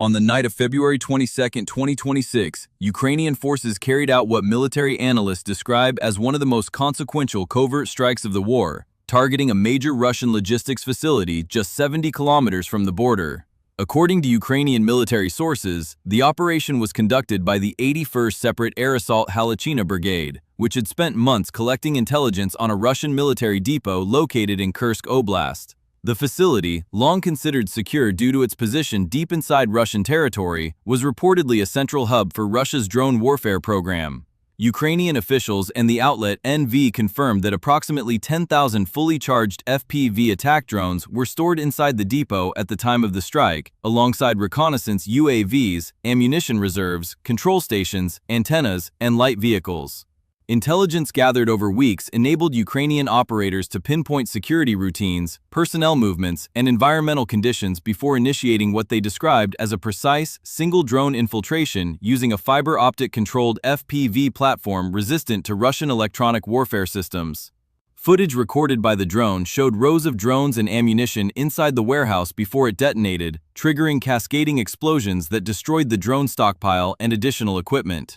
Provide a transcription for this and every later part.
On the night of February 22, 2026, Ukrainian forces carried out what military analysts describe as one of the most consequential covert strikes of the war, targeting a major Russian logistics facility just 70 kilometers from the border. According to Ukrainian military sources, the operation was conducted by the 81st Separate Air Assault Halachina Brigade, which had spent months collecting intelligence on a Russian military depot located in Kursk Oblast. The facility, long considered secure due to its position deep inside Russian territory, was reportedly a central hub for Russia's drone warfare program. Ukrainian officials and the outlet NV confirmed that approximately 10,000 fully charged FPV attack drones were stored inside the depot at the time of the strike, alongside reconnaissance UAVs, ammunition reserves, control stations, antennas, and light vehicles. Intelligence gathered over weeks enabled Ukrainian operators to pinpoint security routines, personnel movements, and environmental conditions before initiating what they described as a precise, single-drone infiltration using a fiber optic-controlled FPV platform resistant to Russian electronic warfare systems. Footage recorded by the drone showed rows of drones and ammunition inside the warehouse before it detonated, triggering cascading explosions that destroyed the drone stockpile and additional equipment.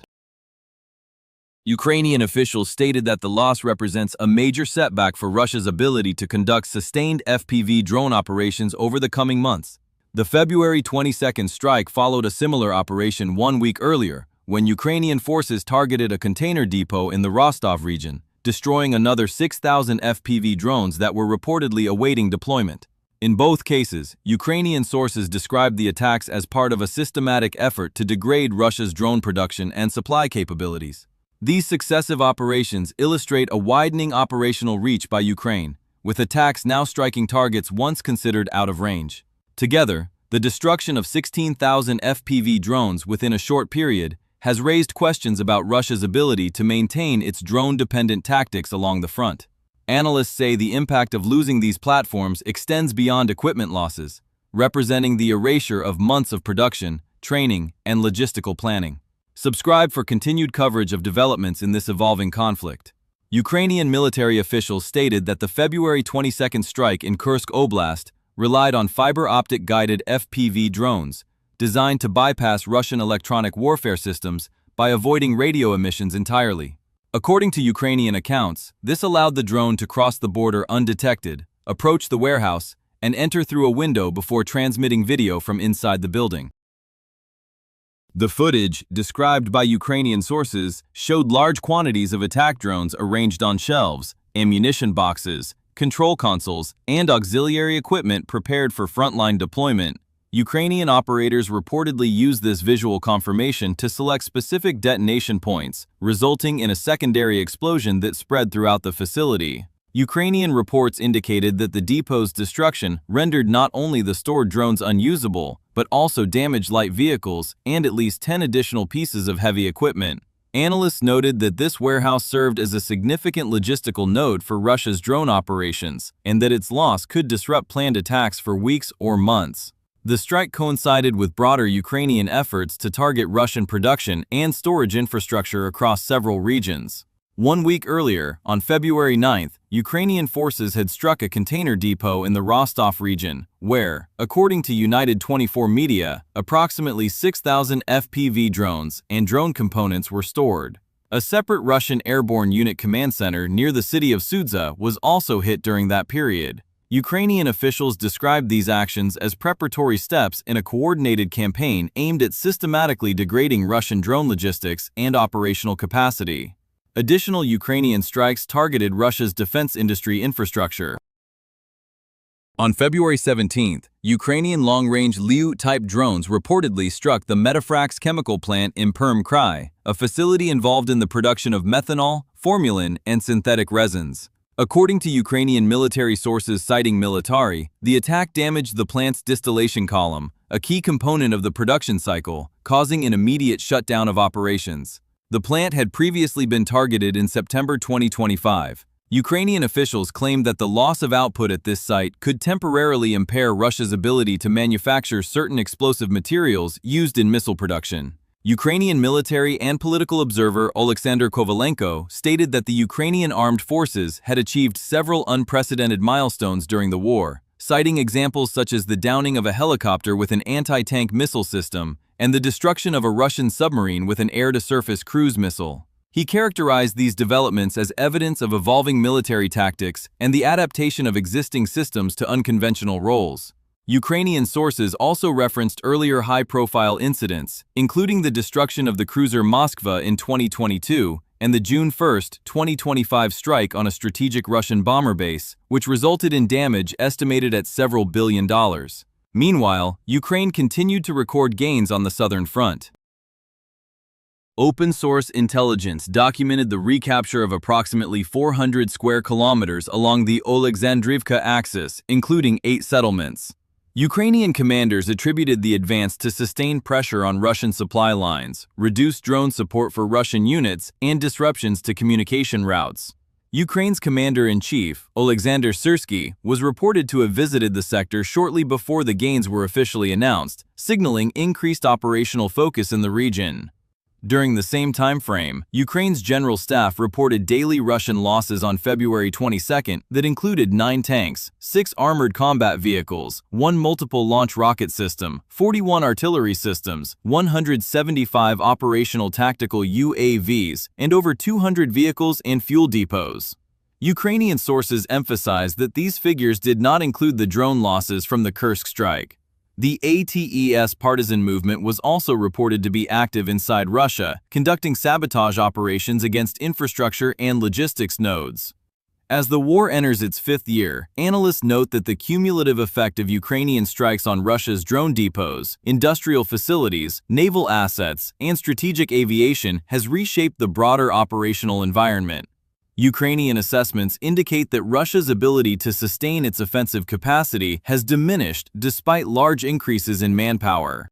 Ukrainian officials stated that the loss represents a major setback for Russia's ability to conduct sustained FPV drone operations over the coming months. The February 22 strike followed a similar operation 1 week earlier, when Ukrainian forces targeted a container depot in the Rostov region, destroying another 6,000 FPV drones that were reportedly awaiting deployment. In both cases, Ukrainian sources described the attacks as part of a systematic effort to degrade Russia's drone production and supply capabilities. These successive operations illustrate a widening operational reach by Ukraine, with attacks now striking targets once considered out of range. Together, the destruction of 16,000 FPV drones within a short period has raised questions about Russia's ability to maintain its drone-dependent tactics along the front. Analysts say the impact of losing these platforms extends beyond equipment losses, representing the erasure of months of production, training, and logistical planning. Subscribe for continued coverage of developments in this evolving conflict. Ukrainian military officials stated that the February 22 strike in Kursk Oblast relied on fiber optic-guided FPV drones, designed to bypass Russian electronic warfare systems by avoiding radio emissions entirely. According to Ukrainian accounts, this allowed the drone to cross the border undetected, approach the warehouse, and enter through a window before transmitting video from inside the building. The footage, described by Ukrainian sources, showed large quantities of attack drones arranged on shelves, ammunition boxes, control consoles, and auxiliary equipment prepared for frontline deployment. Ukrainian operators reportedly used this visual confirmation to select specific detonation points, resulting in a secondary explosion that spread throughout the facility. Ukrainian reports indicated that the depot's destruction rendered not only the stored drones unusable, but also damaged light vehicles and at least 10 additional pieces of heavy equipment. Analysts noted that this warehouse served as a significant logistical node for Russia's drone operations, and that its loss could disrupt planned attacks for weeks or months. The strike coincided with broader Ukrainian efforts to target Russian production and storage infrastructure across several regions. 1 week earlier, on February 9th, Ukrainian forces had struck a container depot in the Rostov region, where, according to United 24 media, approximately 6,000 FPV drones and drone components were stored. A separate Russian airborne unit command center near the city of Sudza was also hit during that period. Ukrainian officials described these actions as preparatory steps in a coordinated campaign aimed at systematically degrading Russian drone logistics and operational capacity. Additional Ukrainian strikes targeted Russia's defense industry infrastructure. On February 17th, Ukrainian long-range Liu-type drones reportedly struck the Metafrax chemical plant in Perm Krai, a facility involved in the production of methanol, formulin, and synthetic resins. According to Ukrainian military sources citing Military, the attack damaged the plant's distillation column, a key component of the production cycle, causing an immediate shutdown of operations. The plant had previously been targeted in September 2025. Ukrainian officials claimed that the loss of output at this site could temporarily impair Russia's ability to manufacture certain explosive materials used in missile production. Ukrainian military and political observer Oleksandr Kovalenko stated that the Ukrainian armed forces had achieved several unprecedented milestones during the war, citing examples such as the downing of a helicopter with an anti-tank missile system and the destruction of a Russian submarine with an air-to-surface cruise missile. He characterized these developments as evidence of evolving military tactics and the adaptation of existing systems to unconventional roles. Ukrainian sources also referenced earlier high-profile incidents, including the destruction of the cruiser Moskva in 2022 and the June 1, 2025 strike on a strategic Russian bomber base, which resulted in damage estimated at several $billion. Meanwhile, Ukraine continued to record gains on the southern front. Open-source intelligence documented the recapture of approximately 400 square kilometers along the Oleksandrivka axis, including 8 settlements. Ukrainian commanders attributed the advance to sustained pressure on Russian supply lines, reduced drone support for Russian units, and disruptions to communication routes. Ukraine's commander-in-chief, Oleksandr Syrsky, was reported to have visited the sector shortly before the gains were officially announced, signaling increased operational focus in the region. During the same time frame, Ukraine's general staff reported daily Russian losses on February 22 that included 9 tanks, 6 armored combat vehicles, 1 multiple launch rocket system, 41 artillery systems, 175 operational tactical UAVs, and over 200 vehicles and fuel depots. Ukrainian sources emphasized that these figures did not include the drone losses from the Kursk strike. The ATES partisan movement was also reported to be active inside Russia, conducting sabotage operations against infrastructure and logistics nodes. As the war enters its 5th year, analysts note that the cumulative effect of Ukrainian strikes on Russia's drone depots, industrial facilities, naval assets, and strategic aviation has reshaped the broader operational environment. Ukrainian assessments indicate that Russia's ability to sustain its offensive capacity has diminished despite large increases in manpower.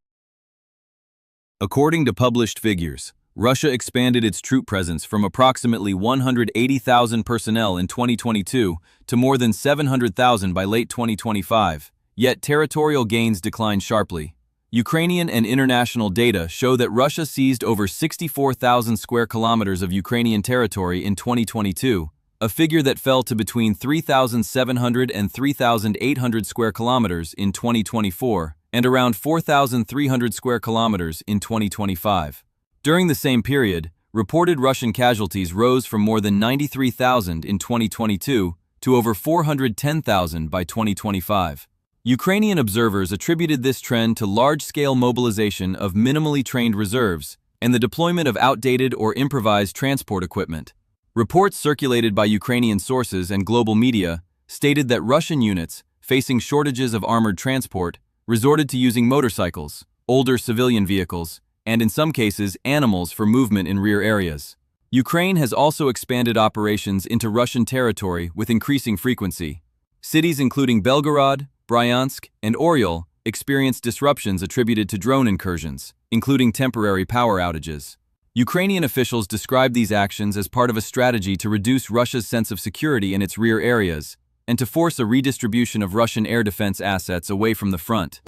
According to published figures, Russia expanded its troop presence from approximately 180,000 personnel in 2022 to more than 700,000 by late 2025, yet territorial gains declined sharply. Ukrainian and international data show that Russia seized over 64,000 square kilometers of Ukrainian territory in 2022, a figure that fell to between 3,700 and 3,800 square kilometers in 2024 and around 4,300 square kilometers in 2025. During the same period, reported Russian casualties rose from more than 93,000 in 2022 to over 410,000 by 2025. Ukrainian observers attributed this trend to large-scale mobilization of minimally trained reserves and the deployment of outdated or improvised transport equipment. Reports circulated by Ukrainian sources and global media stated that Russian units, facing shortages of armored transport, resorted to using motorcycles, older civilian vehicles, and in some cases, animals for movement in rear areas. Ukraine has also expanded operations into Russian territory with increasing frequency. Cities including Belgorod, Bryansk, and Oryol experienced disruptions attributed to drone incursions, including temporary power outages. Ukrainian officials described these actions as part of a strategy to reduce Russia's sense of security in its rear areas and to force a redistribution of Russian air defense assets away from the front.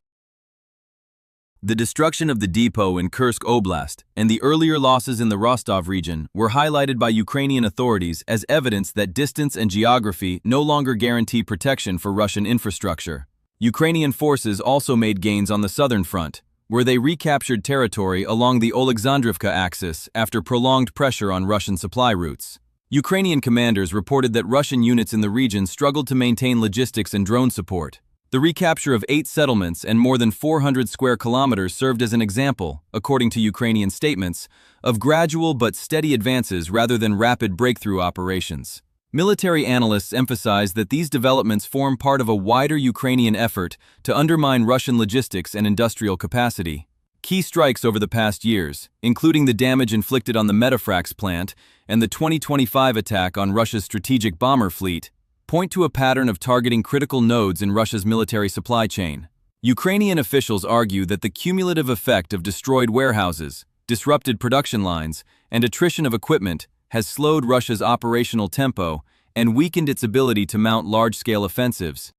The destruction of the depot in Kursk Oblast and the earlier losses in the Rostov region were highlighted by Ukrainian authorities as evidence that distance and geography no longer guarantee protection for Russian infrastructure. Ukrainian forces also made gains on the southern front, where they recaptured territory along the Oleksandrivka axis after prolonged pressure on Russian supply routes. Ukrainian commanders reported that Russian units in the region struggled to maintain logistics and drone support. The recapture of 8 settlements and more than 400 square kilometers served as an example, according to Ukrainian statements, of gradual but steady advances rather than rapid breakthrough operations. Military analysts emphasize that these developments form part of a wider Ukrainian effort to undermine Russian logistics and industrial capacity. Key strikes over the past years, including the damage inflicted on the Metafrax plant and the 2025 attack on Russia's strategic bomber fleet, point to a pattern of targeting critical nodes in Russia's military supply chain. Ukrainian officials argue that the cumulative effect of destroyed warehouses, disrupted production lines, and attrition of equipment has slowed Russia's operational tempo and weakened its ability to mount large-scale offensives.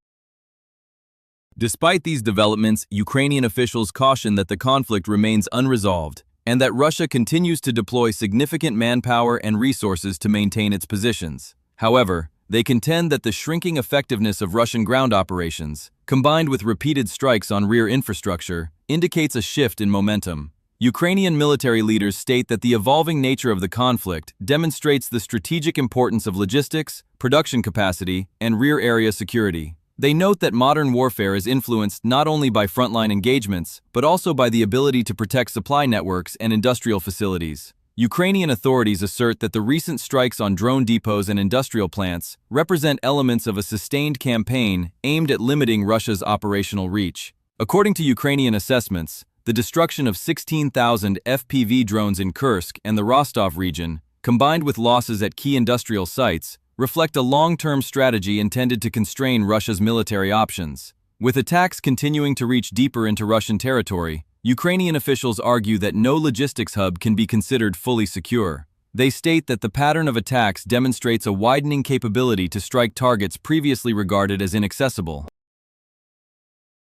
Despite these developments, Ukrainian officials caution that the conflict remains unresolved and that Russia continues to deploy significant manpower and resources to maintain its positions. However, they contend that the shrinking effectiveness of Russian ground operations, combined with repeated strikes on rear infrastructure, indicates a shift in momentum. Ukrainian military leaders state that the evolving nature of the conflict demonstrates the strategic importance of logistics, production capacity, and rear area security. They note that modern warfare is influenced not only by frontline engagements, but also by the ability to protect supply networks and industrial facilities. Ukrainian authorities assert that the recent strikes on drone depots and industrial plants represent elements of a sustained campaign aimed at limiting Russia's operational reach. According to Ukrainian assessments, the destruction of 16,000 FPV drones in Kursk and the Rostov region, combined with losses at key industrial sites, reflect a long-term strategy intended to constrain Russia's military options. With attacks continuing to reach deeper into Russian territory, Ukrainian officials argue that no logistics hub can be considered fully secure. They state that the pattern of attacks demonstrates a widening capability to strike targets previously regarded as inaccessible.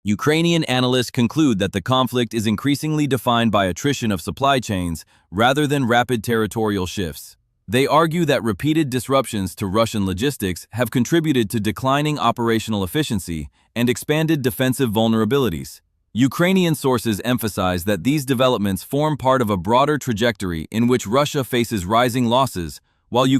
Ukrainian analysts conclude that the conflict is increasingly defined by attrition of supply chains rather than rapid territorial shifts. They argue that repeated disruptions to Russian logistics have contributed to declining operational efficiency and expanded defensive vulnerabilities. Ukrainian sources emphasize that these developments form part of a broader trajectory in which Russia faces rising losses, while